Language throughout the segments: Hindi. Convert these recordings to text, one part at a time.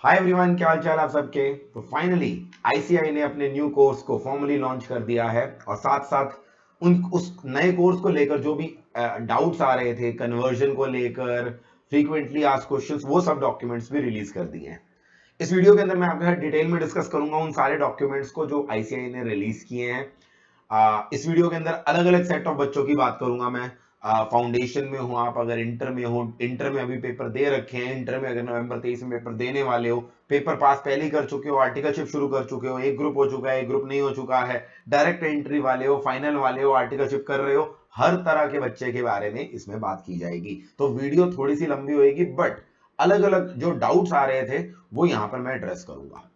हाय एवरीवन, क्या हाल चाल आप सबके। तो फाइनली आईसीआई ने अपने न्यू कोर्स को फॉर्मली लॉन्च कर दिया है और साथ साथ उन उस नए कोर्स को लेकर जो भी डाउट्स आ रहे थे कन्वर्जन को लेकर, फ्रीक्वेंटली आस्क्ड क्वेश्चंस, वो सब डॉक्यूमेंट्स भी रिलीज कर दिए हैं। इस वीडियो के अंदर मैं आपके साथ डिटेल में डिस्कस करूंगा उन सारे डॉक्यूमेंट्स को जो आईसीआई ने रिलीज किए हैं। इस वीडियो के अंदर अलग अलग सेट ऑफ बच्चों की बात करूंगा मैं। फाउंडेशन में हो आप, अगर इंटर में हो, इंटर में अभी पेपर दे रखे हैं, इंटर में अगर नवंबर 23 में पेपर देने वाले हो, पेपर पास पहले ही कर चुके हो, आर्टिकलशिप शुरू कर चुके हो, एक ग्रुप हो चुका है, एक ग्रुप नहीं हो चुका है, डायरेक्ट एंट्री वाले हो, फाइनल वाले हो, आर्टिकलशिप कर रहे हो, हर तरह के बच्चे के बारे में इसमें बात की जाएगी। तो वीडियो थोड़ी सी लंबी होगी, बट अलग अलग जो डाउट्स आ रहे थे वो यहां पर मैं एड्रेस करूंगा।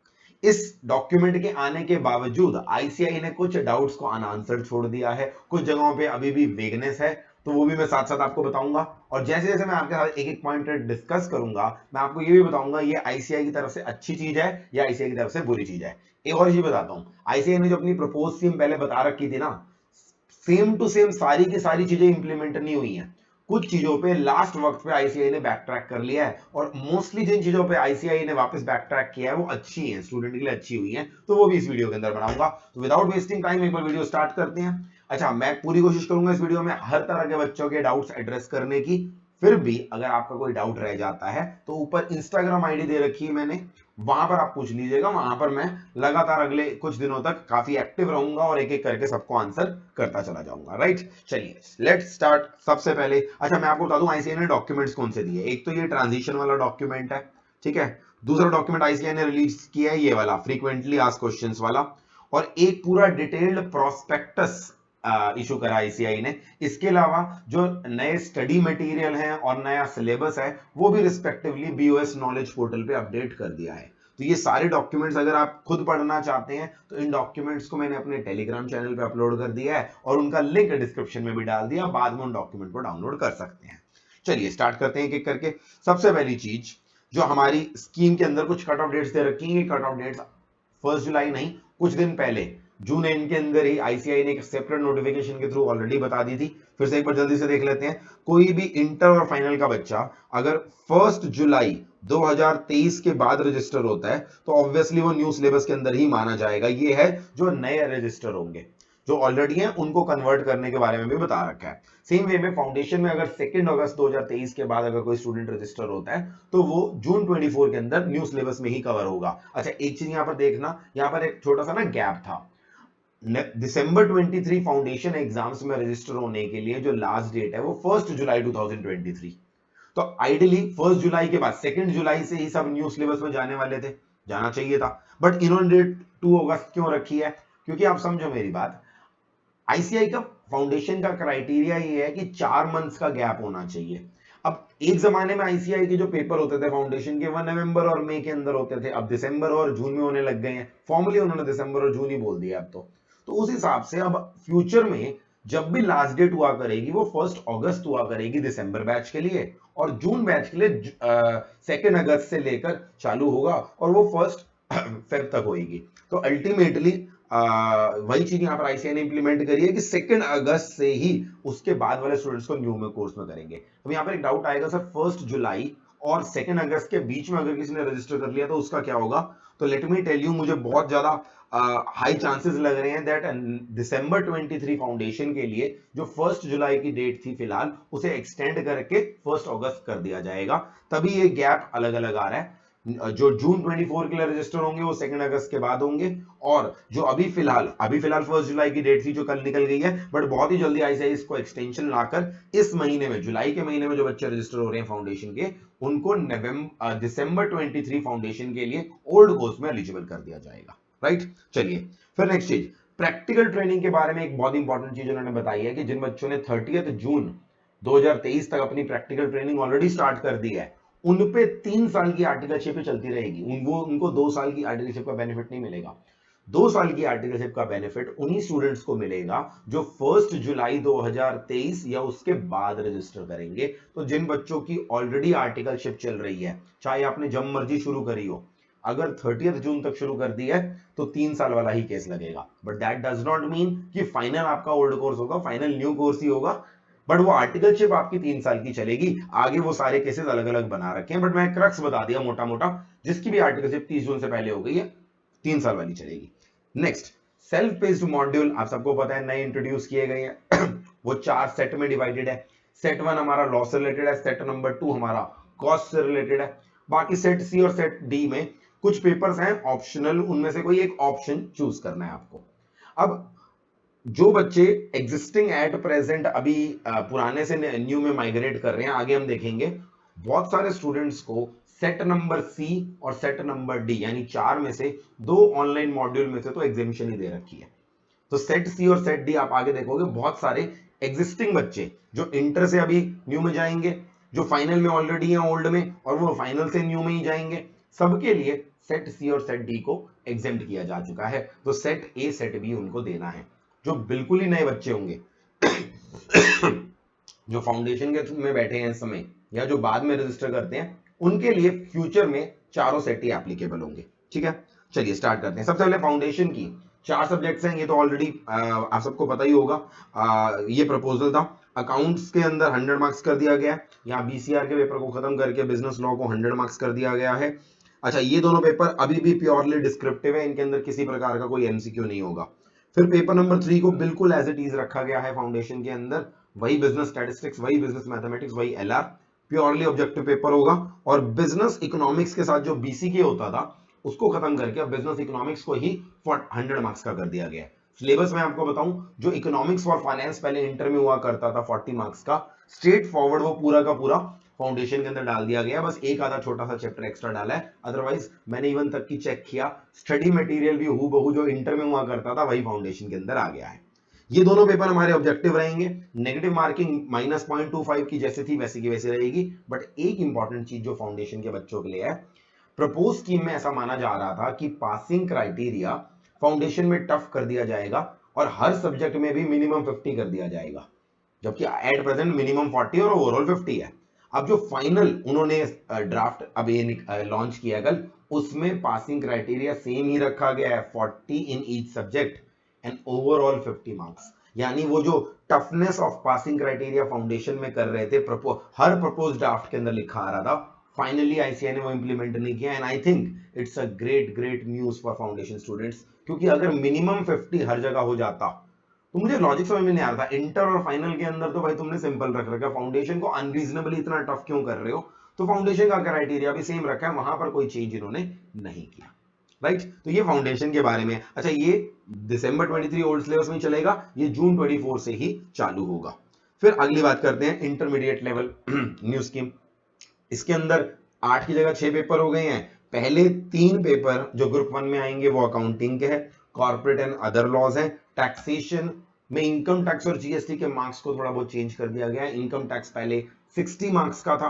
इस डॉक्यूमेंट के आने के बावजूद आईसीआई ने कुछ डाउट्स को अनआंसर्ड छोड़ दिया है, कुछ जगहों पे अभी भी वेगनेस है, तो वो भी मैं साथ साथ आपको बताऊंगा। और जैसे जैसे मैं आपके साथ एक एक पॉइंट डिस्कस करूंगा, मैं आपको ये भी बताऊंगा ये आईसीआई की तरफ से अच्छी चीज है या आईसीआई की तरफ से बुरी चीज है। एक और चीज बताता हूं, आईसीआई ने जो अपनी प्रपोज स्कीम पहले बता रखी थी ना, सेम टू सेम सारी की सारी चीजें इंप्लीमेंट नहीं हुई हैं। कुछ चीजों पे लास्ट वक्त पे आईसीआई ने बैक ट्रैक कर लिया है, और मोस्टली जिन चीजों पे आईसीआई ने वापस बैक ट्रैक किया है वो अच्छी हैं, स्टूडेंट के लिए अच्छी हुई हैं, तो वो भी इस वीडियो के अंदर बनाऊंगा। तो विदाउट वेस्टिंग टाइम एक बार वीडियो स्टार्ट करते हैं। अच्छा, मैं पूरी कोशिश करूंगा इस वीडियो में हर तरह के बच्चों के डाउट्स एड्रेस करने की। फिर भी अगर आपका कोई डाउट रह जाता है तो ऊपर इंस्टाग्राम आईडी दे रखी है मैंने, वहां पर आप पूछ लीजिएगा। वहां पर मैं लगातार अगले कुछ दिनों तक काफी एक्टिव रहूंगा और एक एक करके सबको आंसर करता चला जाऊंगा। राइट, चलिए लेट्स स्टार्ट। सबसे पहले अच्छा मैं आपको बता दूं आईसीआई ने डॉक्यूमेंट्स कौन से दिए। एक तो ये ट्रांजिशन वाला डॉक्यूमेंट है, ठीक है। दूसरा डॉक्यूमेंट आईसीआई ने रिलीज किया है ये वाला फ्रीक्वेंटली आस्क्ड क्वेश्चंस वाला, और एक पूरा डिटेल्ड प्रोस्पेक्टस इशू करा आईसीआई ने। इसके अलावा जो नए स्टडी मटेरियल हैं और नया सिलेबस है वो भी रिस्पेक्टिवली बीओएस नॉलेज पोर्टल पे अपडेट कर दिया है। तो ये सारे डॉक्यूमेंट्स अगर आप खुद पढ़ना चाहते हैं तो इन डॉक्यूमेंट्स को मैंने अपने टेलीग्राम चैनल पे अपलोड कर दिया है और उनका लिंक डिस्क्रिप्शन में भी डाल दिया, बाद में उन डॉक्यूमेंट को डाउनलोड कर सकते हैं। चलिए स्टार्ट करते हैं एक एक करके। सबसे पहली चीज, जो हमारी स्कीम के अंदर कुछ कट ऑफ डेट्स दे रखी है, कट ऑफ डेट्स 1 जुलाई नहीं, कुछ दिन पहले जून एंड के अंदर ही आईसीआई ने एक सेपरेट नोटिफिकेशन के थ्रू ऑलरेडी बता दी थी। फिर से एक बार जल्दी से देख लेते हैं। कोई भी इंटर और फाइनल का बच्चा अगर 1 जुलाई 2023 के बाद रजिस्टर होता है तो ऑब्वियसली वो न्यू सिलेबस के अंदर ही माना जाएगा। ये है जो नए रजिस्टर होंगे, जो ऑलरेडी हैं उनको कन्वर्ट करने के बारे में भी बता रखा है। सेम वे में फाउंडेशन में अगर 2 अगस्त 2023 के बाद अगर कोई स्टूडेंट रजिस्टर होता है तो वो जून 24 के अंदर न्यू सिलेबस में ही कवर होगा। अच्छा, एक चीज यहां पर देखना, यहां पर एक छोटा सा ना गैप था। दिसंबर 23 फाउंडेशन एग्जाम्स में रजिस्टर होने के लिए जो लास्ट डेट है वो 1 जुलाई 2023। तो आइडियली 1 जुलाई के बाद 2 जुलाई से ही सब न्यू सिलेबस में जाने वाले थे, जाना चाहिए था। बट इन्होंने डेट 2 अगस्त क्यों रखी है? क्योंकि आप समझो मेरी बात, आईसीआई का फाउंडेशन का क्राइटेरिया ये है कि 4 मंथ्स का गैप होना चाहिए। अब एक जमाने में आईसीआई के जो पेपर होते थे फाउंडेशन के, वह नवंबर और मई के अंदर होते थे, अब दिसंबर और जून में होने लग गए हैं। फॉर्मली उन्होंने दिसंबर और जून ही बोल दिया अब तो उस हिसाब से अब फ्यूचर में जब भी लास्ट डेट हुआ करेगी वो 1 अगस्त हुआ करेगी दिसंबर बैच के लिए, और जून बैच के लिए 2 अगस्त से लेकर चालू होगा और वो 1 फेब तक होगी। तो अल्टीमेटली वही चीज यहाँ पर आईसीआई ने इंप्लीमेंट करी है कि 2 अगस्त से ही उसके बाद वाले स्टूडेंट्स को न्यू में कोर्स में करेंगे। अब यहाँ पर एक डाउट आएगा, सर 1 जुलाई और 2 अगस्त के बीच में अगर किसी ने रजिस्टर कर लिया तो उसका क्या होगा? तो लेट मी टेल यू, मुझे बहुत ज्यादा हाई चांसेस लग रहे हैं दैट दिसंबर 23 फाउंडेशन के लिए जो 1 जुलाई की डेट थी फिलहाल उसे एक्सटेंड करके 1 अगस्त कर दिया जाएगा। तभी ये गैप अलग अलग आ रहा है। जो जून 24 के लिए रजिस्टर होंगे वो 2 अगस्त के बाद होंगे, और जो अभी फिलहाल 1 जुलाई की डेट थी जो कल निकल गई है, बट बहुत ही जल्दी आईसीआई इसको एक्सटेंशन लाकर इस महीने में, जुलाई के महीने में जो बच्चे रजिस्टर हो रहे हैं फाउंडेशन के, उनको दिसंबर 23 फाउंडेशन के लिए ओल्ड कोर्स में एलिजिबल कर दिया जाएगा। राइट, चलिए फिर नेक्स्ट चीज, प्रैक्टिकल ट्रेनिंग के बारे में एक बहुत इंपॉर्टेंट चीज उन्होंने बताई है कि जिन बच्चों ने 30 जून 2023 तक अपनी प्रैक्टिकल ट्रेनिंग ऑलरेडी स्टार्ट कर दी है, उन पे 3 साल की आर्टिकलशिप चलती रहेगी। उनको 2 साल की आर्टिकलशिप का बेनिफिट नहीं मिलेगा। 2 साल की आर्टिकलशिप का बेनिफिट उन्हीं स्टूडेंट्स को मिलेगा जो 1 जुलाई 2023 या उसके बाद रजिस्टर करेंगे। तो जिन बच्चों की ऑलरेडी आर्टिकलशिप चल रही है, चाहे आपने जब मर्जी शुरू करी हो, अगर 30 जून तक शुरू कर दी है तो 3 साल वाला ही केस लगेगा। But that does not mean कि फाइनल आपका ओल्ड कोर्स होगा, फाइनल न्यू कोर्स ही होगा। बट वो आर्टिकलशिप आपकी 3 साल की चलेगी, आगे वो सारे केसेस अलग अलग बना रखे हैं, बट मैं क्रक्स बता दिया मोटा मोटा, जिसकी भी आर्टिकलशिप 30 जून से पहले हो गई है 3 साल वाली चलेगी। नेक्स्ट, सेल्फ पेस्ड मॉड्यूल आप सबको पता है नए इंट्रोड्यूस किए गए हैं वो 4 सेट में डिवाइडेड है। सेट 1 हमारा लॉस से रिलेटेड है, सेट नंबर 2 हमारा कॉस्ट से रिलेटेड है, बाकी सेट सी और सेट डी में कुछ पेपर्स हैं ऑप्शनल, उनमें से कोई एक ऑप्शन चूज करना है आपको। अब जो बच्चे एग्जिस्टिंग एट प्रेजेंट अभी पुराने से न्यू में माइग्रेट कर रहे हैं, आगे हम देखेंगे बहुत सारे स्टूडेंट्स को सेट नंबर सी और सेट नंबर डी यानी 4 में से 2 ऑनलाइन मॉड्यूल में से तो एग्जामिशन ही दे रखी है। तो सेट सी और सेट डी आप आगे देखोगे बहुत सारे एग्जिस्टिंग बच्चे जो इंटर से अभी न्यू में जाएंगे, जो फाइनल में ऑलरेडी हैं ओल्ड में, और वो फाइनल से न्यू में ही जाएंगे, सबके लिए सेट सी और सेट डी को एग्जेम्प्ट किया जा चुका है। तो सेट ए सेट बी उनको देना है। जो बिल्कुल ही नए बच्चे होंगे जो फाउंडेशन के में बैठे हैं इस समय या जो बाद में रजिस्टर करते हैं, उनके लिए फ्यूचर में चारों सेट ही एप्लीकेबल होंगे। ठीक है, चलिए स्टार्ट करते हैं। सबसे पहले फाउंडेशन की 4 सब्जेक्ट्स हैं, ये तो ऑलरेडी आप सबको पता ही होगा। ये प्रपोजल था, अकाउंट्स के अंदर 100 मार्क्स कर दिया गया है, यहाँ बीसीआर के पेपर को खत्म करके बिजनेस लॉ को 100 मार्क्स कर दिया गया है। अच्छा, ये दोनों पेपर अभी भी प्योरली डिस्क्रिप्टिव है, इनके अंदर किसी प्रकार का कोई एमसीक्यू नहीं होगा। फिर पेपर नंबर 3 को बिल्कुल एज इट इज रखा गया है फाउंडेशन के अंदर, वही बिजनेस स्टैटिस्टिक्स, वही बिजनेस मैथमेटिक्स, वही एलआर, प्योरली ऑब्जेक्टिव पेपर होगा। और बिजनेस इकोनॉमिक्स के साथ जो बीसीके होता था उसको खत्म करके अब बिजनेस इकोनॉमिक्स को ही 100 मार्क्स का कर दिया गया है। सिलेबस में आपको बताऊं, जो इकोनॉमिक्स फॉर फाइनेंस पहले इंटर में हुआ करता था 40 मार्क्स का, स्ट्रेट फॉरवर्ड वो पूरा का पूरा फाउंडेशन के अंदर डाल दिया गया। बस एक आधा छोटा सा चैप्टर एक्स्ट्रा डाला है, अदरवाइज मैंने इवन तक की चेक किया, स्टडी मटेरियल भी हूबहू जो इंटर में हुआ करता था वही फाउंडेशन के अंदर आ गया है। ये दोनों पेपर हमारे ऑब्जेक्टिव रहेंगे। नेगेटिव मार्किंग -0.25 की जैसे थी वैसी की वैसी रहेगी। बट एक इंपॉर्टेंट चीज जो फाउंडेशन के बच्चों के लिए है, प्रपोज स्कीम में ऐसा माना जा रहा था कि पासिंग क्राइटेरिया फाउंडेशन में टफ कर दिया जाएगा और हर सब्जेक्ट में भी मिनिमम 50 कर दिया जाएगा, जबकि एट प्रेजेंट मिनिमम 40 और ओवरऑल 50 है। अब जो फाइनल उन्होंने ड्राफ्ट अब ये लॉन्च किया कल, उसमें पासिंग क्राइटेरिया सेम ही रखा गया है, 40 in each subject and overall 50 marks. यानी वो जो toughness of passing criteria foundation में कर रहे थे, हर प्रपोज ड्राफ्ट के अंदर लिखा आ रहा था, फाइनली आईसीआई ने वो इंप्लीमेंट नहीं किया। And I think it's a great great news for foundation students, क्योंकि अगर मिनिमम 50 हर जगह हो जाता तो मुझे लॉजिक समझ में नहीं आ रहा था। इंटर और फाइनल के अंदर तो भाई तुमने सिंपल रख रखा, फाउंडेशन को अनरीजनेबली इतना टफ क्यों कर रहे हो? तो फाउंडेशन का क्राइटेरिया भी सेम रखा है, वहां पर कोई चेंज इन्होंने नहीं किया। राइट, तो ये फाउंडेशन के बारे में। अच्छा, ये दिसंबर 23 ओल्ड सिलेबस में चलेगा, ये जून 24 से ही चालू होगा। फिर अगली बात करते हैं इंटरमीडिएट लेवल न्यू स्कीम। इसके अंदर 8 की जगह 6 पेपर हो गए हैं। पहले 3 पेपर जो ग्रुप 1 में आएंगे वो अकाउंटिंग के हैं, कॉर्पोरेट एंड अदर लॉज हैं। टैक्सेशन में इनकम टैक्स और जीएसटी के मार्क्स को थोड़ा बहुत चेंज कर दिया गया है। इनकम टैक्स पहले 60 मार्क्स का था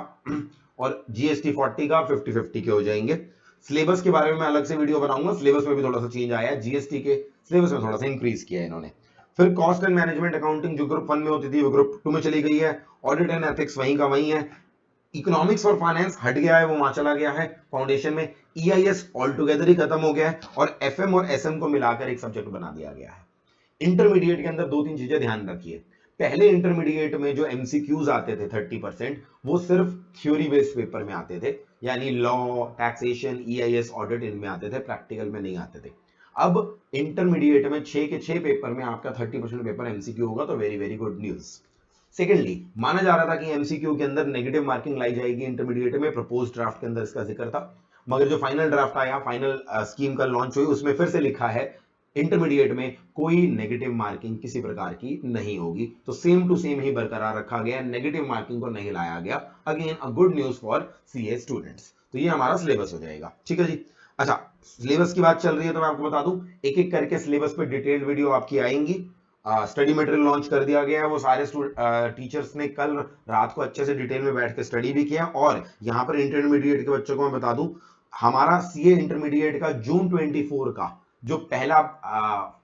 और जीएसटी 40 का, 50-50 के हो जाएंगे। सिलेबस के बारे में मैं अलग से वीडियो बनाऊंगा, सिलेबस में भी थोड़ा सा चेंज आया है, जीएसटी के सिलेबस में थोड़ा सा इंक्रीज किया है इन्होंने। फिर कॉस्ट एंड मैनेजमेंट अकाउंटिंग जो ग्रुप 1 में होती थी वो ग्रुप 2 में चली गई है। ऑडिट एंड एथिक्स वहीं का वहीं है। इकोनॉमिक्स और फाइनेंस हट गया है, वो वहां चला गया है फाउंडेशन में। ईआईएस ऑल टुगेदर ही खत्म हो गया है और एफएम और एसएम को मिलाकर एक सब्जेक्ट बना दिया गया है। इंटरमीडिएट के अंदर 2-3 चीजें ध्यान रखिए। पहले इंटरमीडिएट में जो एमसीक्यूज आते थे 30%, वो सिर्फ थ्योरी बेस्ड पेपर में आते थे, यानी लॉ, टैक्सेशन, ईआईएस, ऑडिट इनमें आते थे, प्रैक्टिकल में नहीं आते थे। अब इंटरमीडिएट में 6 के 6 पेपर में आपका 30% पेपर एमसीक्यू होगा, तो very very good news. Secondly, माना जा रहा था कि एमसीक्यू के अंदर नेगेटिव मार्किंग लाई जाएगी इंटरमीडिएट में, प्रपोज ड्राफ्ट के अंदर इसका जिक्र था, मगर जो फाइनल ड्राफ्ट आया, फाइनल स्कीम का लॉन्च हुई, उसमें फिर से लिखा है इंटरमीडिएट में कोई नेगेटिव मार्किंग किसी प्रकार की नहीं होगी। तो सेम टू सेम ही बरकरार रखा गया, नेगेटिव मार्किंग को नहीं लाया गया। Again a good news for CA students. तो ये हमारा सिलेबस हो जाएगा। ठीक है जी। अच्छा, सिलेबस की बात चल रही है तो मैं आपको बता दूं, एक एक करके सिलेबस पे डिटेल्ड वीडियो आपकी आएंगी। स्टडी मटेरियल लॉन्च कर दिया गया है, वो सारे टीचर्स ने कल रात को अच्छे से डिटेल में बैठ के स्टडी भी किया। और यहाँ पर इंटरमीडिएट के बच्चों को मैं बता दूं, हमारा सीए इंटरमीडिएट का जून 24 का जो पहला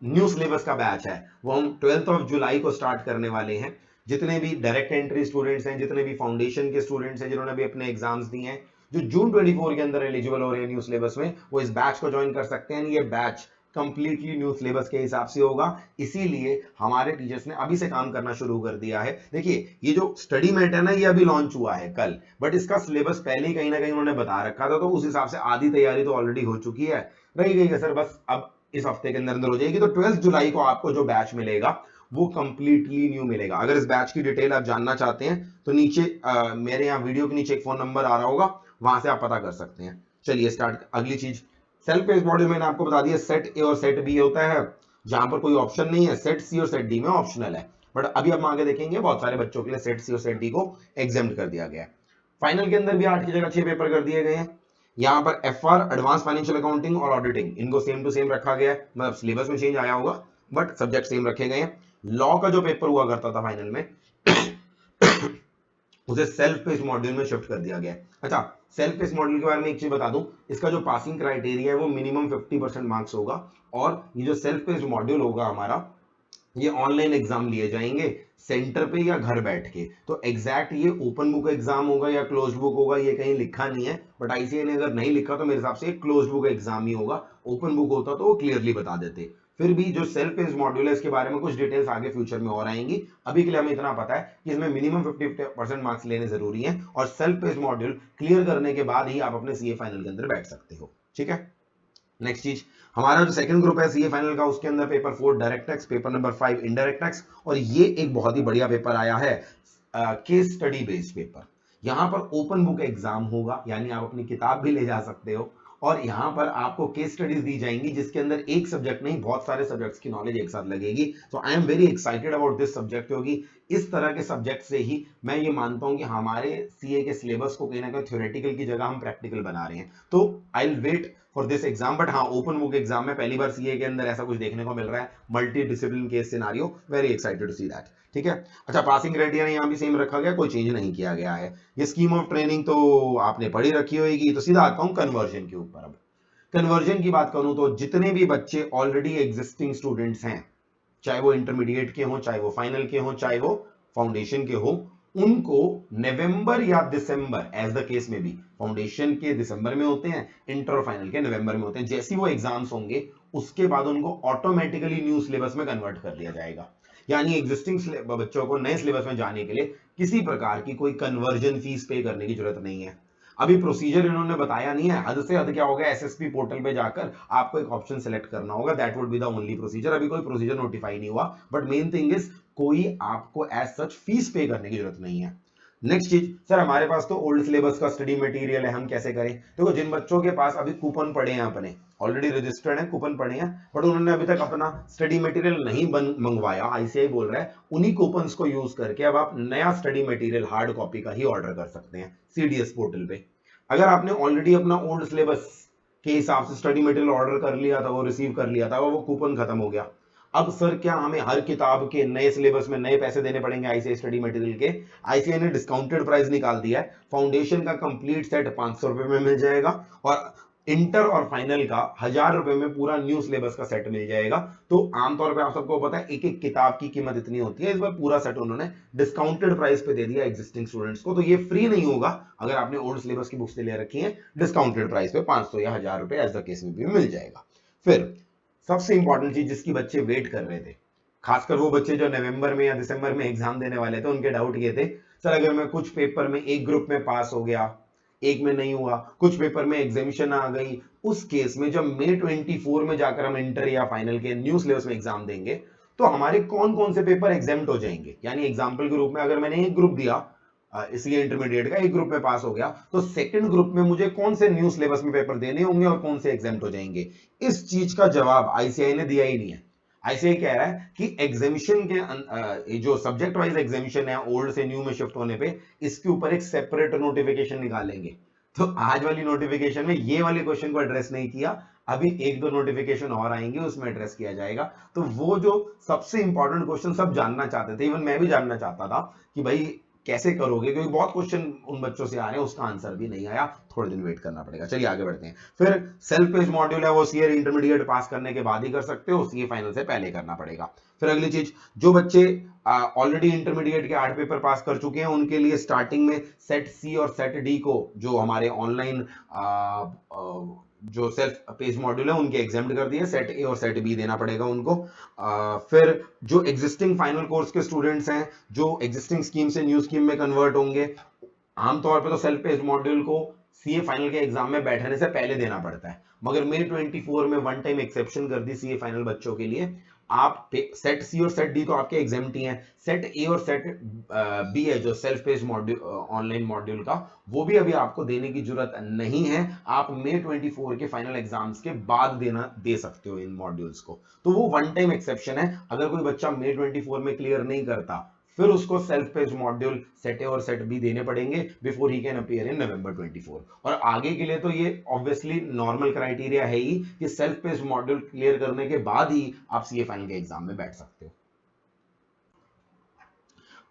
न्यू सिलेबस का बैच है, वो हम 12 जुलाई को स्टार्ट करने वाले हैं। जितने भी डायरेक्ट एंट्री स्टूडेंट्स हैं, जितने भी फाउंडेशन के स्टूडेंट्स हैं, जिन्होंने भी अपने एग्जाम्स दिए हैं, जो जून 24 के अंदर एलिजिबल हो रहे हैं न्यू सिलेबस में, वो इस बैच को ज्वाइन कर सकते हैं। ये बैच कंप्लीटली न्यू सिलेबस के हिसाब से होगा। इसीलिए हमारे टीचर्स ने अभी से काम करना शुरू कर दिया है। देखिए ये जो स्टडी मेट है ना, ये अभी लॉन्च हुआ है कल, बट इसका सिलेबस पहले ही कहीं ना कहीं उन्होंने बता रखा था, तो उस हिसाब से आधी तैयारी तो ऑलरेडी हो चुकी है। रही गई है सर बस अब इस हफ्ते के अंदर अंदर हो जाएगी। तो 12 जुलाई को आपको जो बैच मिलेगा वो कंप्लीटली न्यू मिलेगा। अगर इस बैच की डिटेल आप जानना चाहते हैं तो नीचे मेरे यहाँ वीडियो के नीचे एक फोन नंबर आ रहा होगा, वहां से आप पता कर सकते हैं। चलिए स्टार्ट। अगली चीज, सेल्फ पेस्ड मॉड्यूल मैंने आपको बता दिया, सेट ए और सेट बी होता है, जहां पर कोई ऑप्शन नहीं है। सेट सी और सेट डी में ऑप्शनल है, बट अभी हम आगे देखेंगे बहुत सारे बच्चों के लिए सेट सी और सेट डी को एग्जाम्प्ट कर दिया गया है। फाइनल के अंदर भी 8 की जगह 6 पेपर कर दिए गए हैं। यहाँ पर एफआर एडवांस फाइनेंशियल अकाउंटिंग और ऑडिटिंग, इनको सेम टू सेम रखा गया है, मतलब सिलेबस में चेंज आया होगा बट सब्जेक्ट सेम रखे गए हैं। लॉ का जो पेपर हुआ करता था फाइनल में उसे सेल्फ पेस्ड मॉड्यूल में शिफ्ट कर दिया गया है। अच्छा, सेल्फ पेस्ड मॉड्यूल के बारे में एक चीज बता दूं, इसका जो पासिंग क्राइटेरिया है वो मिनिमम 50% मार्क्स होगा, और ये जो सेल्फ पेस्ड मॉड्यूल होगा हमारा, ये ऑनलाइन एग्जाम लिए जाएंगे सेंटर पे या घर बैठ के। तो एग्जैक्ट ये ओपन बुक एग्जाम होगा या क्लोज बुक होगा ये कहीं लिखा नहीं है, बट आईसीएआई ने अगर नहीं लिखा तो मेरे हिसाब से क्लोज बुक एग्जाम ही होगा। ओपन बुक होता तो वो क्लियरली बता देते। फिर भी जो सेल्फ पेस्ड मॉड्यूल है इसके बारे में कुछ डिटेल्स आगे फ्यूचर में और आएंगी। अभी के लिए हमें इतना पता है कि इसमें मिनिमम 50% मार्क्स लेने जरूरी है, और सेल्फ पेस्ड मॉड्यूल क्लियर करने के बाद ही आप अपने सीए फाइनल के अंदर बैठ सकते हो। ठीक है, नेक्स्ट चीज, हमारा जो सेकंड ग्रुप है सीए फाइनल का, उसके अंदर paper 4 direct tax, paper number 5 indirect tax, और ये एक बहुत ही बढ़िया पेपर आया है, केस स्टडी बेस्ड पेपर। यहां पर ओपन बुक एग्जाम होगा, यानी आप अपनी किताब भी ले जा सकते हो, और यहां पर आपको केस स्टडीज दी जाएंगी जिसके अंदर एक सब्जेक्ट नहीं बहुत सारे सब्जेक्ट्स की नॉलेज एक साथ लगेगी। तो I am very excited about this subject, क्योंकि इस तरह के सब्जेक्ट से ही मैं ये मानता हूं कि हमारे सीए के सिलेबस को कहीं ना कहीं थ्योरेटिकल की जगह हम प्रैक्टिकल बना रहे हैं। तो I will wait for this exam, but हाँ ओपन बुक एग्जाम में पहली बार सीए के अंदर ऐसा कुछ देखने को मिल रहा है, multi discipline case scenario, very excited to see that. ठीक है, अच्छा पासिंग क्राइटेरिया यहाँ भी सेम रखा गया, कोई चेंज नहीं किया गया है। ये स्कीम ऑफ ट्रेनिंग तो आपने पढ़ी रखी होगी, तो सीधा आता हूँ कन्वर्जन के ऊपर। अब कन्वर्जन की बात करूं तो जितने भी बच्चे ऑलरेडी एग्जिस्टिंग स्टूडेंट्स हैं, चाहे वो इंटरमीडिएट के हों, चाहे वो फाइनल के हों, चाहे वो फाउंडेशन के हों, उनको नवंबर या दिसंबर, एज द केस में भी, फाउंडेशन के दिसंबर में होते हैं, इंटर और फाइनल के नवंबर में होते हैं, जैसे वो एग्जाम्स होंगे उसके बाद उनको ऑटोमेटिकली न्यू सिलेबस में कन्वर्ट कर दिया जाएगा। यानी एग्जिस्टिंग बच्चों को नए सिलेबस में जाने के लिए किसी प्रकार की कोई कन्वर्जन फीस पे करने की जरूरत नहीं है। अभी प्रोसीजर इन्होंने बताया नहीं है, हद से हद क्या होगा, एसएसपी पोर्टल पे जाकर आपको एक ऑप्शन सेलेक्ट करना होगा, that would be the only procedure. अभी कोई प्रोसीजर नोटिफाई नहीं हुआ, बट मेन थिंग इज कोई आपको एज सच फीस पे करने की जरूरत नहीं है। नेक्स्ट चीज, सर हमारे पास तो ओल्ड सिलेबस का स्टडी मटेरियल है, हम कैसे करें? देखो जिन बच्चों के पास अभी कूपन पड़े हैं, अपने ऑलरेडी रजिस्टर्ड है, कूपन पड़े हैं, बट उन्होंने अभी तक अपना स्टडी मटेरियल नहीं मंगवाया, आईसीआई बोल रहा है उन्हीं कूपन्स को यूज करके अब आप नया स्टडी मटेरियल हार्ड कॉपी का ही ऑर्डर कर सकते हैं सीडीएस पोर्टल पे। अगर आपने ऑलरेडी अपना ओल्ड सिलेबस के हिसाब से स्टडी मटेरियल ऑर्डर कर लिया था, वो रिसीव कर लिया था, वो कूपन खत्म हो गया, अब सर क्या हमें हर किताब के नए सिलेबस में नए पैसे देने पड़ेंगे आईसीआई स्टडी मटेरियल के? आईसीआई ने डिस्काउंटेड प्राइस निकाल दिया है, फाउंडेशन का कंप्लीट सेट 500 रुपए में मिल जाएगा, और इंटर और फाइनल का 1000 रुपए में पूरा न्यू सिलेबस का सेट मिल जाएगा। तो आमतौर पे आप सबको पता है एक एक किताब की कीमत इतनी होती है, इस बार पूरा सेट उन्होंने डिस्काउंटेड प्राइस पे दे दिया एग्जिस्टिंग स्टूडेंट्स को। तो ये फ्री नहीं होगा, अगर आपने ओल्ड सिलेबस की बुक्स ले रखी है डिस्काउंटेड प्राइस पे 500 या 1000 रुपए एज द केस में भी मिल जाएगा। फिर सबसे इंपॉर्टेंट चीज जिसकी बच्चे वेट कर रहे थे, खासकर वो बच्चे जो नवंबर में या दिसंबर में एग्जाम देने वाले थे, उनके डाउट ये थे, सर अगर मैं कुछ पेपर में एक ग्रुप में पास हो गया, एक में नहीं हुआ, कुछ पेपर में एग्जामिशन आ गई, उस केस में जब मई 24 में जाकर हम इंटर या फाइनल के न्यू सिलेबस में एग्जाम देंगे तो हमारे कौन कौन से पेपर एग्जाम्प्ट हो जाएंगे? यानी एग्जाम्पल के रूप में अगर मैंने एक ग्रुप दिया, इसलिए इंटरमीडिएट का एक ग्रुप में पास हो गया, तो सेकंड ग्रुप में मुझे कौन से न्यू सिलेबस में पेपर देने होंगे और कौन से एग्जाम्प्ट हो जाएंगे? इस चीज का जवाब आईसीआई ने दिया ही नहीं है। आईसीआई कह रहा है कि एग्जामिशन के जो सब्जेक्ट वाइज एग्जामिशन है ओल्ड से न्यू में शिफ्ट होने पे, इसके ऊपर एक सेपरेट नोटिफिकेशन निकालेंगे। तो आज वाली नोटिफिकेशन में ये वाले क्वेश्चन को एड्रेस नहीं किया, अभी एक दो नोटिफिकेशन और आएंगे उसमें एड्रेस किया जाएगा। तो वो जो सबसे इंपॉर्टेंट क्वेश्चन सब जानना चाहते थे, इवन मैं भी जानना चाहता था कि भाई कैसे करोगे, क्योंकि बहुत क्वेश्चन उन बच्चों से आ रहे हैं, उसका आंसर भी नहीं आया, थोड़े दिन वेट करना पड़ेगा। चलिए आगे बढ़ते हैं। फिर सेल्फ पेज मॉड्यूल है वो सीए इंटरमीडिएट पास करने के बाद ही कर सकते हो, सीए फाइनल से पहले करना पड़ेगा। फिर अगली चीज, जो बच्चे ऑलरेडी इंटरमीडिएट के 8 पेपर पास कर चुके हैं उनके लिए स्टार्टिंग में सेट सी और सेट डी को, जो हमारे ऑनलाइन जो सेल्फ पेज मॉड्यूल है उनके एग्जाम कर दिए, सेट ए और सेट बी देना पड़ेगा उनको। फिर जो एग्जिस्टिंग फाइनल कोर्स के स्टूडेंट्स हैं जो एग्जिस्टिंग स्कीम से न्यू स्कीम में कन्वर्ट होंगे, आमतौर पे तो सेल्फ पेज मॉड्यूल को सीए फाइनल के एग्जाम में बैठने से पहले देना पड़ता है, मगर मई 24 में वन टाइम एक्सेप्शन कर दी सीए फाइनल बच्चों के लिए। आप सेट सी और सेट डी तो आपके एग्जाम ही हैं, सेट ए और सेट बी है जो self paced module online module का, वो भी अभी आपको देने की जरूरत नहीं है। आप मई 24 के फाइनल एग्जाम्स के बाद दे सकते हो इन मॉड्यूल्स को, तो वो वन टाइम एक्सेप्शन है। अगर कोई बच्चा मई 24 में क्लियर नहीं करता, फिर उसको self paced module set A और सेट बी देने पड़ेंगे before he can appear in November 24। और आगे के लिए तो ये ऑब्वियसली नॉर्मल क्राइटेरिया है ही कि सेल्फ पेज मॉड्यूल क्लियर करने के बाद ही आप सीए फाइनल के एग्जाम में बैठ सकते हो।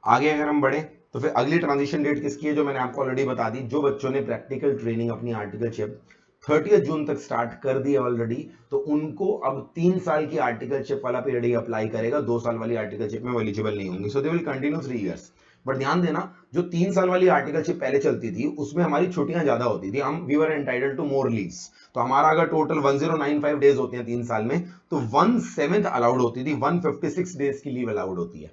आगे अगर हम बढ़े तो फिर अगली ट्रांजिशन डेट किसकी है, जो मैंने आपको ऑलरेडी बता दी। जो बच्चों ने प्रैक्टिकल ट्रेनिंग अपनी आर्टिकलशिप 30 जून तक स्टार्ट कर दी ऑलरेडी, तो उनको अब 3 साल की आर्टिकलशिप वाला पीरियड ही अप्लाई करेगा, 2 साल वाली आर्टिकलशिप में वो एलिजिबल नहीं होंगे, so they will continue 3 years. But ध्यान देना, जो 3 साल वाली आर्टिकलशिप पहले चलती थी उसमें हमारी छुट्टियां ज्यादा होती थी, हम we were entitled to more leaves. तो हमारा अगर टोटल 1095 डेज होते हैं 3 साल में, तो 1/7 अलाउड होती थी, 156 डेज की लीव अलाउड होती है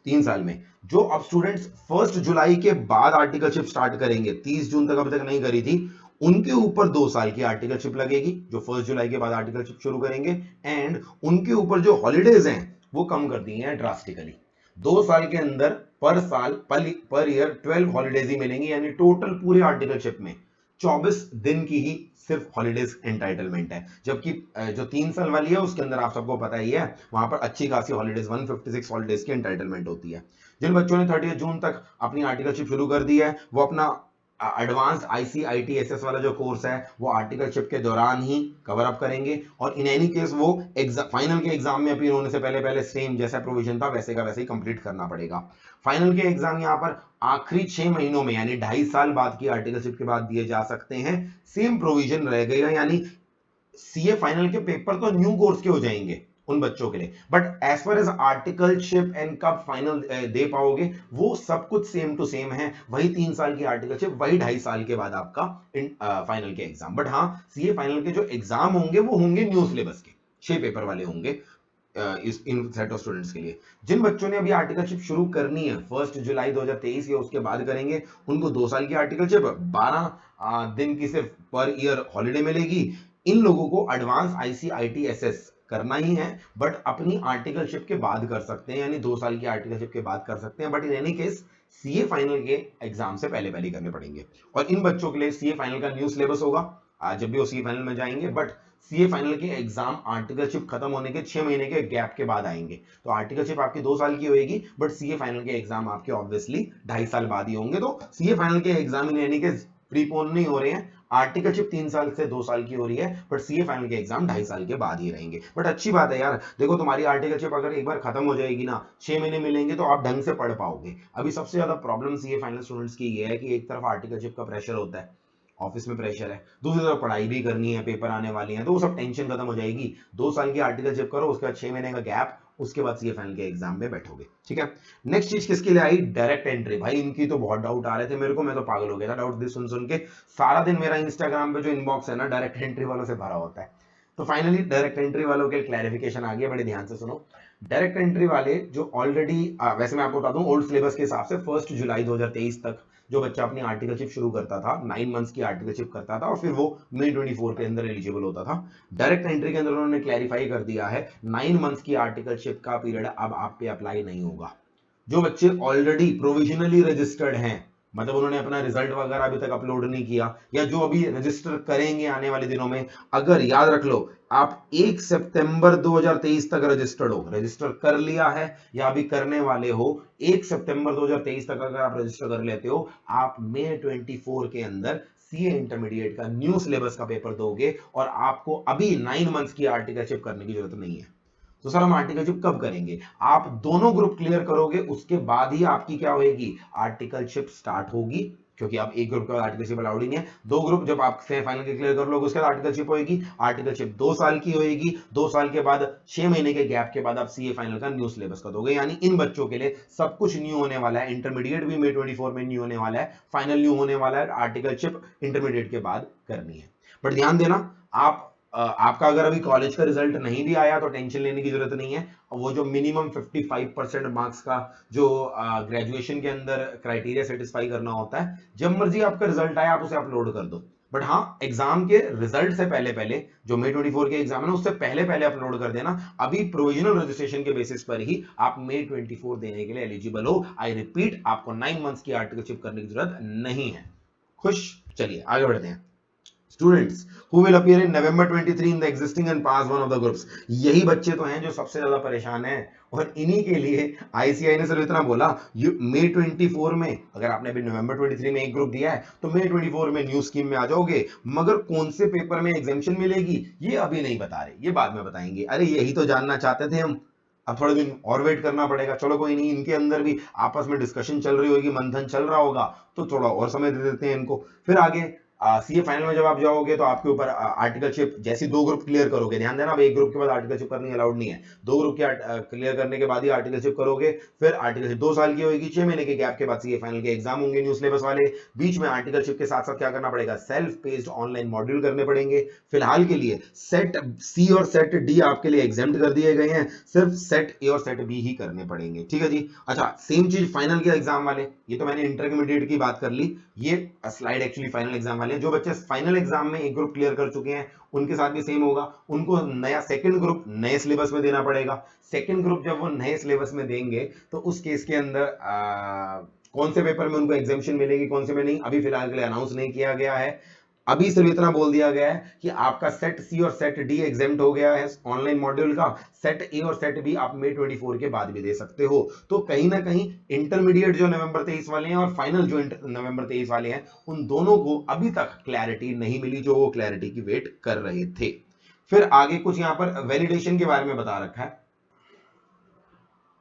3 साल में। जो अब स्टूडेंट्स 1 जुलाई के बाद आर्टिकलशिप स्टार्ट करेंगे, 30 जून तक अभी तक नहीं करी थी, उनके ऊपर 2 साल की आर्टिकलशिप लगेगी, जो 1 जुलाई के बाद आर्टिकलशिप शुरू करेंगे। एंड उनके ऊपर जो हॉलीडेज हैं वो कम कर दी हैं ड्रास्टिकली। 2 साल के अंदर पर साल पर ईयर 12 हॉलीडेज ही मिलेंगी, यानी टोटल पूरे आर्टिकलशिप में 24 दिन की ही सिर्फ हॉलीडेज एंटाइटलमेंट है। जबकि जो 3 साल वाली है उसके अंदर आप सबको पता ही है, वहां पर अच्छी खासी हॉलीडेज 156 हॉलीडेज की एंटाइटलमेंट होती है। जिन बच्चों ने 30 जून तक अपनी आर्टिकलशिप शुरू कर दी है, वो अपना एडवांस ICITSS वाला जो कोर्स है वो आर्टिकलशिप के दौरान ही कवर अप करेंगे, और इन एनी केस वो फाइनल के एग्जाम में अपीयर होने से पहले पहले सेम जैसा प्रोविजन था वैसे का वैसे ही कंप्लीट करना पड़ेगा। फाइनल के एग्जाम यहाँ पर आखिरी 6 महीनों में यानी 2.5 साल बाद की आर्टिकलशिप के बाद दिए जा सकते हैं, सेम प्रोविजन रह गया, यानी सीए फाइनल के पेपर तो न्यू कोर्स के हो जाएंगे उन बच्चों के लिए, but as far as articleship and कब फाइनल दे पाओगे वो सब कुछ सेम टू सेम है। वही 3 साल की आर्टिकलशिप, वही 2.5 साल के बाद आपका फाइनल के एग्जाम। बट हाँ, सीए फाइनल के जो एग्जाम होंगे वो होंगे न्यू सिलेबस के, 6 पेपर वाले होंगे इस इन सेट ऑफ स्टूडेंट्स के लिए। जिन बच्चों ने अभी आर्टिकलशिप शुरू करनी है 1 जुलाई 2023 या उसके बाद करेंगे, उनको 2 साल की आर्टिकलशिप 12 दिन की सिर्फ पर ईयर हॉलीडे मिलेगी। इन लोगों को एडवांस ICITSS करना ही है, बट अपनी आर्टिकलशिप के बाद कर सकते हैं, यानी 2 साल की आर्टिकलशिप के बाद कर सकते हैं, but in any case CA final के एग्जाम से पहले पहले करने पड़ेंगे। और इन बच्चों के लिए सीए फाइनल का न्यू सिलेबस होगा जब भी वो सीए फाइनल में जाएंगे, बट सीए फाइनल के एग्जाम आर्टिकलशिप खत्म होने के 6 महीने के गैप के बाद आएंगे। तो आर्टिकलशिप आपकी 2 साल की होगी, बट सीए फाइनल के एग्जाम आपके ऑब्वियसली 2.5 साल बाद ही होंगे। तो सीए फाइनल के एग्जाम यानी कि प्रीपोन नहीं हो रहे हैं, आर्टिकलशिप 3 साल से 2 साल की हो रही है, बट सीए फाइनल के एग्जाम 2.5 साल के बाद ही रहेंगे। बट अच्छी बात है यार, देखो तुम्हारी आर्टिकलशिप अगर एक बार खत्म हो जाएगी ना, 6 महीने मिलेंगे तो आप ढंग से पढ़ पाओगे। अभी सबसे ज्यादा प्रॉब्लम सीए फाइनल स्टूडेंट्स की ये है कि एक तरफ आर्टिकलशिप का प्रेशर होता है, ऑफिस में प्रेशर है, दूसरी तरफ पढ़ाई भी करनी है, पेपर आने वाली हैं, तो वो सब टेंशन खत्म हो जाएगी। 2 साल की आर्टिकलशिप करो, उसके बाद 6 महीने का गैप, उसके बाद सीए फाइनल के एग्जाम में बैठोगे। ठीक है, नेक्स्ट चीज किसके लिए आई, डायरेक्ट एंट्री। भाई इनकी तो बहुत डाउट आ रहे थे मेरे को, मैं तो पागल हो गया था डाउट सुन सुन के। सारा दिन मेरा इंस्टाग्राम पे जो इनबॉक्स है ना डायरेक्ट एंट्री वालों से भरा होता है। तो फाइनली डायरेक्ट एंट्री वालों के क्लैरिफिकेशन आ गया, बड़े ध्यान से सुनो। डायरेक्ट एंट्री वाले जो ऑलरेडी, वैसे मैं आपको बता दूं ओल्ड सिलेबस के हिसाब से 1 जुलाई 2023 तक जो बच्चा अपनी आर्टिकलशिप शुरू करता था, 9 मंथ्स की आर्टिकलशिप करता था और फिर वो मई 24 के अंदर एलिजिबल होता था। डायरेक्ट एंट्री के अंदर उन्होंने क्लैरिफाई कर दिया है 9 मंथ्स की आर्टिकलशिप का पीरियड अब आप पे अप्लाई नहीं होगा। जो बच्चे ऑलरेडी प्रोविजनली रजिस्टर्ड हैं, मतलब उन्होंने अपना रिजल्ट वगैरह अभी तक अपलोड नहीं किया, या जो अभी रजिस्टर करेंगे आने वाले दिनों में, अगर याद रख लो आप 1 सितंबर 2023 तक रजिस्टर्ड हो, रजिस्टर कर लिया है या अभी करने वाले हो, 1 सितंबर 2023 तक अगर आप रजिस्टर कर लेते हो, आप मई 24 के अंदर सीए इंटरमीडिएट का न्यू सिलेबस का पेपर दोगे और आपको अभी 9 मंथ्स की आर्टिकलशिप करने की जरूरत नहीं है। तो सर हम आर्टिकलशिप कब करेंगे, आप दोनों ग्रुप क्लियर करोगे उसके बाद ही आपकी क्या होगी, आर्टिकलशिप स्टार्ट होगी। क्योंकि अब एक ग्रुप के बाद आर्टिकलशिप अलाउड ही नहीं है। दो ग्रुप जब आप फाइनल के क्लियर कर लोगे उसके बाद आर्टिकलशिप होगी, आर्टिकलशिप 2 साल की होगी, 2 साल के बाद 6 महीने के गैप के बाद आप सीए फाइनल का न्यू सिलेबस कर दोगे। यानी इन बच्चों के लिए सब कुछ न्यू होने वाला है, इंटरमीडिएट भी मई 24 में न्यू होने वाला है, फाइनल न्यू होने वाला है, आर्टिकलशिप इंटरमीडिएट के बाद करनी है। बट ध्यान देना, आपका अगर अभी कॉलेज का रिजल्ट नहीं भी आया तो टेंशन लेने की जरूरत नहीं है। वो जो मिनिमम 55% मार्क्स का जो ग्रेजुएशन के अंदर क्राइटेरिया सेटिस्फाई करना होता है, जब मर्जी आपका रिजल्ट आए आप उसे अपलोड कर दो। बट हाँ, एग्जाम के रिजल्ट से पहले पहले, जो मई 24 के एग्जाम है ना, उससे पहले पहले अपलोड कर देना। अभी प्रोविजनल रजिस्ट्रेशन के बेसिस पर ही आप मई 24 देने के लिए एलिजिबल हो। आई रिपीट, आपको 9 मंथ्स की आर्टिकलशिप करने की जरूरत नहीं है। खुश? चलिए आगे बढ़ते हैं। Students who will appear in November 23 in the existing and pass one of the groups, यही बच्चे तो हैं जो सबसे ज्यादा परेशान हैं, और इन्हीं के लिए आईसीआई ने सिर्फ इतना बोला, मई 24 में अगर आपने अभी नवंबर 23 में एक ग्रुप दिया है तो मई 24 में न्यू स्कीम में आ जाओगे, मगर कौन से पेपर में एग्जामिशन मिलेगी ये अभी नहीं बता रहे, ये बाद में बताएंगे। अरे यही तो जानना चाहते थे हम, अब थोड़े दिन और वेट करना पड़ेगा। चलो कोई नहीं, इनके अंदर भी आपस में डिस्कशन चल रही होगी, मंथन चल रहा होगा, तो थोड़ा और समय दे देते हैं इनको। फिर आगे सीए फाइनल में जब आप जाओगे तो आपके ऊपर आर्टिकलशिप, जैसे दो ग्रुप क्लियर करोगे, ध्यान देना, अब एक ग्रुप के बाद आर्टिकलशिप करनी अलाउड नहीं है, दो ग्रुप के क्लियर करने के बाद ही आर्टिकलशिप करोगे। फिर आर्टिकलशिप 2 साल की होगी, 6 महीने के गैप के बाद सीए फाइनल के एग्जाम होंगे न्यू सिलेबस वाले। बीच में आर्टिकलशिप के साथ साथ क्या करना पड़ेगा, सेल्फ पेस्ड ऑनलाइन मॉड्यूल करने पड़ेंगे। फिलहाल के लिए सेट सी और सेट डी आपके लिए एग्जाम्प्ट कर दिए गए हैं, सिर्फ सेट ए और सेट बी ही करने पड़ेंगे, ठीक है जी। अच्छा, सेम चीज फाइनल के एग्जाम वाले, ये तो मैंने इंटरमीडिएट की बात कर ली, ये स्लाइड एक्चुअली फाइनल एग्जाम वाले हैं। जो बच्चे फाइनल एग्जाम में एक ग्रुप क्लियर कर चुके हैं उनके साथ भी सेम होगा, उनको नया सेकंड ग्रुप नए सिलेबस में देना पड़ेगा। सेकंड ग्रुप जब वो नए सिलेबस में देंगे तो उस केस के अंदर कौन से पेपर में उनको एग्जामिशन मिलेगी, कौन से में नहीं, अभी फिलहाल के लिए अनाउंस नहीं किया गया है। अभी सिर्फ इतना बोल दिया गया है कि आपका सेट सी और सेट डी एग्जाम्प्ट हो गया है ऑनलाइन मॉड्यूल का, सेट ए और सेट बी आप मई 24 के बाद भी दे सकते हो। तो कहीं ना कहीं इंटरमीडिएट जो नवंबर 23 वाले हैं और फाइनल जो नवंबर 23 वाले हैं, उन दोनों को अभी तक क्लैरिटी नहीं मिली, जो वो क्लैरिटी की वेट कर रहे थे। फिर आगे कुछ यहां पर वैलिडेशन के बारे में बता रखा है।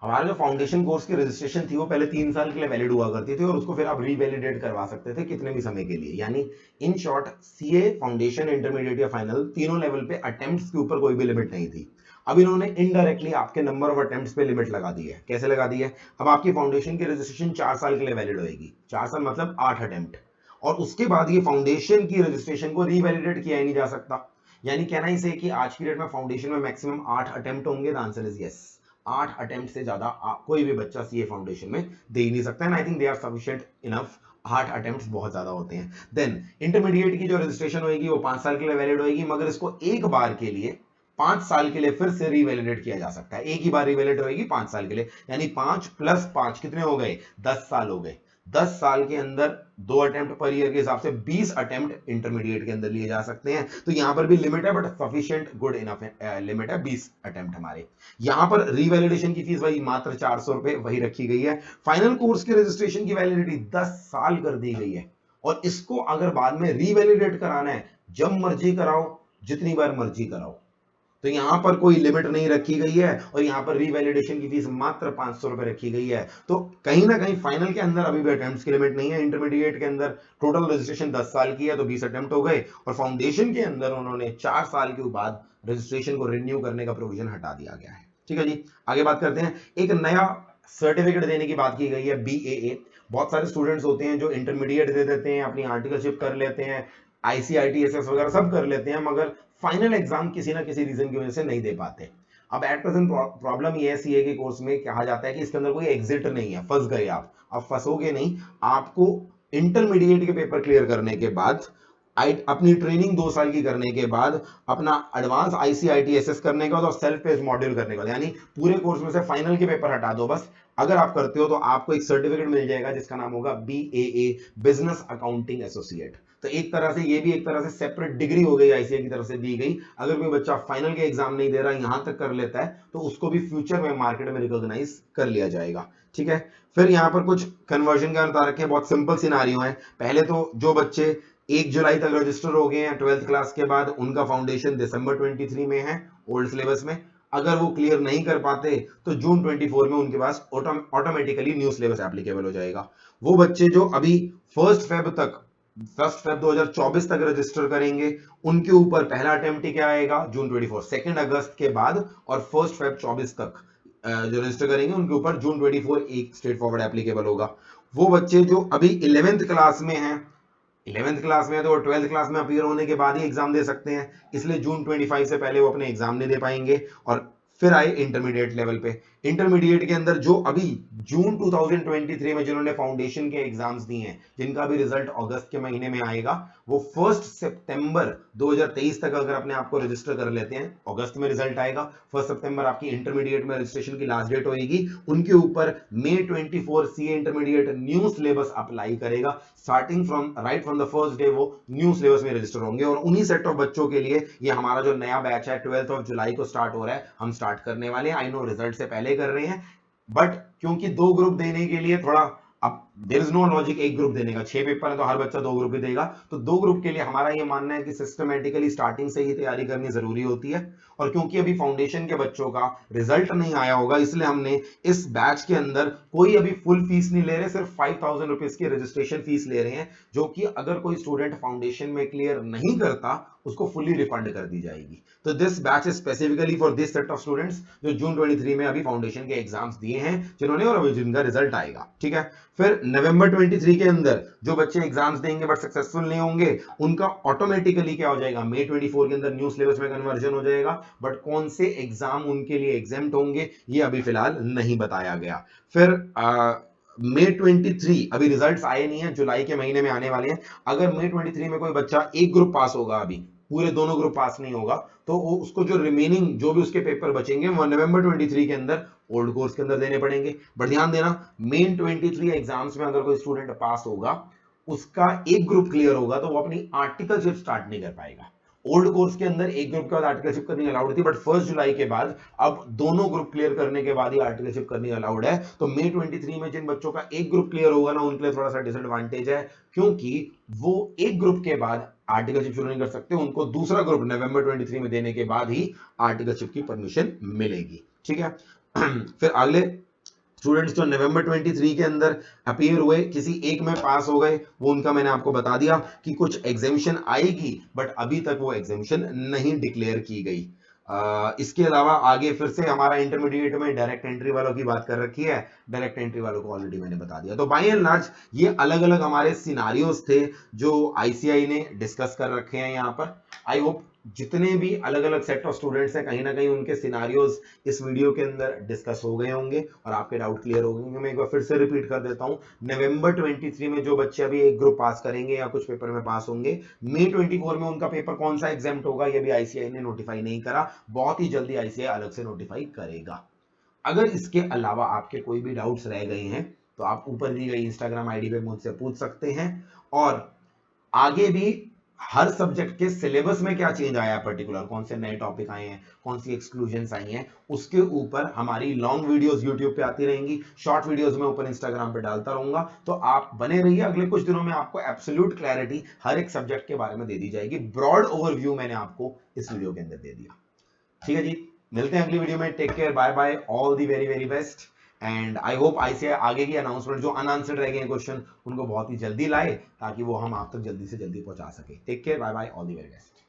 हमारा जो फाउंडेशन कोर्स की रजिस्ट्रेशन थी वो पहले 3 साल के लिए वैलिड हुआ करती थी, और उसको फिर आप रीवैलिडेट करवा सकते थे कितने भी समय के लिए। यानी in short, CA, foundation, intermediate या फाइनल, तीनों लेवल पे अटेम्प्ट्स के ऊपर कोई भी लिमिट नहीं थी। अब इन्होंने इनडायरेक्टली आपके नंबर ऑफ अटेम्प्ट्स पे लिमिट लगा दी है। कैसे लगा दी है? अब आपकी फाउंडेशन की रजिस्ट्रेशन 4 साल के लिए वैलिड होगी, 4 साल मतलब 8 अटेम्प्ट, और उसके बाद ये फाउंडेशन की रजिस्ट्रेशन को रीवैलिडेट किया ही नहीं जा सकता। यानी कहना ही से कि आज की डेट में फाउंडेशन में मैक्सिमम 8 अटेम्प्ट होंगे। The answer is yes, 8 attempt से ज्यादा कोई भी बच्चा सीए फाउंडेशन में दे ही नहीं सकता है। I think they are sufficient enough, 8 attempts बहुत ज्यादा होते हैं। देन इंटरमीडिएट की जो रजिस्ट्रेशन होगी वो 5 साल के लिए वैलिड होगी, मगर इसको एक बार के लिए 5 साल के लिए फिर से रीवैलिडेट किया जा सकता है। एक ही बार रीवैलिडेट होगी 5 साल के लिए, यानी 5 + 5 कितने हो गए, 10 साल हो गए। 10 साल के अंदर 2 अटेम्प्ट पर ईयर के हिसाब से 20 अटेम्प्ट इंटरमीडिएट के अंदर लिए जा सकते हैं। तो यहां पर भी लिमिट है, but sufficient good enough limit है 20 अटेम्प्ट हमारे। यहां पर रीवैलिडेशन की फीस वही मात्र 400 रुपए वही रखी गई है। फाइनल कोर्स के रजिस्ट्रेशन की वैलिडिटी 10 साल कर दी गई है, और इसको अगर बाद में रीवैलिडेट कराना है, जब मर्जी कराओ, जितनी बार मर्जी कराओ, तो यहां पर कोई लिमिट नहीं रखी गई है, और यहां पर रीवैलिडेशन की फीस मात्र 500 रुपए रखी गई है। तो कहीं ना कहीं फाइनल के अंदर अभी भी अटेम्प्ट्स की लिमिट नहीं है। इंटरमीडिएट के अंदर टोटल रजिस्ट्रेशन 10 साल की है तो 20 अटेम्प्ट हो गए, और फाउंडेशन के अंदर उन्होंने 4 साल के बाद रजिस्ट्रेशन को रिन्यू करने का प्रोविजन हटा दिया गया है। ठीक है जी, आगे बात करते हैं। एक नया सर्टिफिकेट देने की बात की गई है, बीएए। बहुत सारे स्टूडेंट्स होते हैं जो इंटरमीडिएट दे देते हैं, अपनी आर्टिकलशिप कर लेते हैं, आईसीआईटीएसएस वगैरह सब कर लेते हैं, मगर फाइनल एग्जाम किसी ना किसी रीजन की वजह से नहीं दे पाते। अब एट प्रेजेंट प्रॉब्लम ये है, सीए के कोर्स में कहा जाता है कि इसके अंदर कोई एग्जिट नहीं है, फंस गए आप। अब फंसोगे नहीं, आपको इंटरमीडिएट के पेपर क्लियर करने के बाद, अपनी ट्रेनिंग 2 साल की करने के बाद, अपना एडवांस आईसीआईटीएसएस करने के बाद, और सेल्फ पेस्ड मॉड्यूल करने के बाद, यानी पूरे कोर्स में से फाइनल के पेपर हटा दो बस, अगर आप करते हो तो आपको एक सर्टिफिकेट मिल जाएगा जिसका नाम होगा बीएए, बिजनेस अकाउंटिंग एसोसिएट। तो एक तरह से ये भी एक तरह से सेपरेट डिग्री हो गई, आईसीए की तरफ से दी गई। अगर कोई बच्चा फाइनल के एग्जाम नहीं दे रहा, यहां तक कर लेता है, तो उसको भी फ्यूचर में मार्केट में रिकॉग्नाइज कर लिया जाएगा। ठीक है, फिर यहाँ पर कुछ कन्वर्जन के बता रखे हैं, बहुत सिंपल सिनारियो है। पहले तो जो बच्चे 1 जुलाई तक रजिस्टर हो गए हैं 12th क्लास के बाद, उनका फाउंडेशन दिसंबर 23 में है ओल्ड सिलेबस में। अगर वो क्लियर नहीं कर पाते तो जून 24 में उनके पास ऑटोमेटिकली न्यू सिलेबस एप्लीकेबल हो जाएगा। वो बच्चे जो अभी 1 फेब 2024 तक रजिस्टर करेंगे, उनके ऊपर पहला अटेम्प्ट क्या आएगा जून 24, 2 अगस्त के बाद, और 1 फेब 24 तक जो रजिस्टर करेंगे उनके ऊपर जून 24 एक स्ट्रेट फॉरवर्ड एप्लीकेबल होगा। वो बच्चे जो अभी 11th क्लास में हैं, 11th क्लास में है तो वो 12th क्लास में अपीयर होने के बाद ही एग्जाम दे सकते हैं, इसलिए जून 25 से पहले वो अपने एग्जाम नहीं दे पाएंगे। और फिर आए इंटरमीडिएट लेवल पे। इंटरमीडिएट के अंदर जो अभी जून 2023 में जिन्होंने फाउंडेशन के एग्जाम्स दिए हैं, जिनका भी रिजल्ट अगस्त के महीने में आएगा, वो 1 सितंबर 2023 तक अगर अपने आप को रजिस्टर कर लेते हैं, अगस्त में रिजल्ट आएगा, 1 सितंबर आपकी इंटरमीडिएट में रजिस्ट्रेशन की लास्ट डेट होगी, उनके ऊपर मई 24 CA intermediate new syllabus apply करेगा। Starting from right from the first day वो न्यू सिलेबस में रजिस्टर होंगे। और उन्हीं सेट ऑफ बच्चों के लिए ये हमारा जो नया बैच है 12 जुलाई को स्टार्ट हो रहा है, हम स्टार्ट करने वाले हैं। आई नो रिजल्ट से पहले कर रहे हैं, बट क्योंकि 2 ग्रुप देने के लिए थोड़ा, अब देयर इज नो लॉजिक एक ग्रुप देने का, 6 पेपर है तो हर बच्चा 2 ग्रुप ही देगा, तो 2 ग्रुप के लिए हमारा ये मानना है कि सिस्टमेटिकली स्टार्टिंग से ही तैयारी करनी जरूरी होती है। और क्योंकि अभी फाउंडेशन के बच्चों का रिजल्ट नहीं आया होगा, इसलिए हमने इस बैच के अंदर कोई अभी फुल फीस नहीं ले रहे, सिर्फ 5000 रुपीज की रजिस्ट्रेशन फीस ले रहे हैं, जो कि अगर कोई स्टूडेंट फाउंडेशन में क्लियर नहीं करता उसको फुल्ली रिफंड कर दी जाएगी। तो this batch is specifically for this set of students जो जून 23 में अभी फाउंडेशन के एग्जाम्स दिए हैं जिन्होंने, और अभी जिनका रिजल्ट आएगा, ठीक है। फिर नवंबर 23 के अंदर जो बच्चे एग्जाम्स देंगे बट सक्सेसफुल नहीं होंगे, उनका ऑटोमेटिकली क्या हो जाएगा, मई 24 के अंदर न्यू सिलेबस में कन्वर्जन हो जाएगा, बट कौन से एग्जाम उनके लिए एग्जेम्प्ट होंगे ये अभी फिलहाल नहीं बताया गया। फिर मई 23 अभी रिजल्ट्स आए नहीं है, जुलाई के महीने में आने वाले हैं। अगर मई 23 में कोई बच्चा एक ग्रुप पास होगा, अभी पूरे दोनों ग्रुप पास नहीं होगा, तो उसको जो रिमेनिंग जो भी उसके पेपर बचेंगे वो नवंबर 23 के अंदर ओल्ड कोर्स के अंदर देने पड़ेंगे। बट ध्यान देना, मेन 23 एग्जाम्स में अगर कोई स्टूडेंट पास होगा, उसका एक ग्रुप क्लियर होगा, तो वो अपनी आर्टिकलशिप स्टार्ट नहीं कर पाएगा। ओल्ड कोर्स के अंदर एक ग्रुप के बाद आर्टिकलशिप करनी अलाउड थी, बट 1 जुलाई के बाद अब दोनों ग्रुप क्लियर करने के बाद ही आर्टिकलशिप करनी अलाउड है। तो मई 23 में जिन बच्चों का एक ग्रुप क्लियर होगा ना, उनके लिए थोड़ा सा डिसएडवांटेज है, क्योंकि वो एक ग्रुप के बाद आर्टिकलशिप शुरू नहीं कर सकते, उनको दूसरा ग्रुप नवंबर 23 में देने के बाद ही आर्टिकलशिप की परमिशन मिलेगी, ठीक है। फिर अगले स्टूडेंट्स जो नवंबर 23 के अंदर अपीयर हुए, किसी एक में पास हो गए, वो उनका मैंने आपको बता दिया कि कुछ एग्जेम्पशन आएगी, बट अभी तक वो एग्जेम्पशन नहीं डिक्लेयर की गई। इसके अलावा आगे फिर से हमारा इंटरमीडिएट में डायरेक्ट एंट्री वालों की बात कर रखी है, डायरेक्ट एंट्री वालों को ऑलरेडी मैंने बता दिया। तो बाय एंड लार्ज ये अलग अलग हमारे सिनारियोज थे जो आईसीआई ने डिस्कस कर रखे हैं यहाँ पर। आई होप जितने भी अलग अलग सेट ऑफ स्टूडेंट्स हैं, कहीं ना कहीं उनके सिनारियोज इस वीडियो के अंदर डिस्कस हो गए होंगे और आपके डाउट क्लियर हो गए। मैं एक बार फिर से रिपीट कर देता हूं, नवंबर 23 में जो बच्चे अभी एक ग्रुप पास करेंगे या कुछ पेपर में पास होंगे, मई 24 में उनका पेपर कौन सा एग्जाम्प्ट होगा ये भी आईसीआई ने नोटिफाई नहीं करा, बहुत ही जल्दी आईसीआई अलग से नोटिफाई करेगा। अगर इसके अलावा आपके कोई भी डाउट्स रह गए हैं तो आप ऊपर दी गई इंस्टाग्राम आईडी पे मुझसे पूछ सकते हैं। और आगे भी हर सब्जेक्ट के सिलेबस में क्या चेंज आया है, पर्टिकुलर कौन से नए टॉपिक आए हैं, कौन सी एक्सक्लूजन्स आई हैं, उसके ऊपर हमारी लॉन्ग वीडियोस यूट्यूब पे आती रहेंगी, शॉर्ट वीडियोस में ऊपर इंस्टाग्राम पे डालता रहूंगा। तो आप बने रहिए, अगले कुछ दिनों में आपको एब्सोल्यूट क्लैरिटी हर एक सब्जेक्ट के बारे में दे दी जाएगी। ब्रॉड ओवरव्यू मैंने आपको इस वीडियो के अंदर दे दिया, ठीक है जी। मिलते हैं अगली वीडियो में, take care, bye bye, all the very very best. And I hope ICAI आगे की अनाउंसमेंट जो अनआंसर्ड रह गए हैं क्वेश्चन, उनको बहुत ही जल्दी लाए ताकि वो हम आप तक जल्दी से जल्दी पहुंचा सके। Take care, bye bye, all the very best.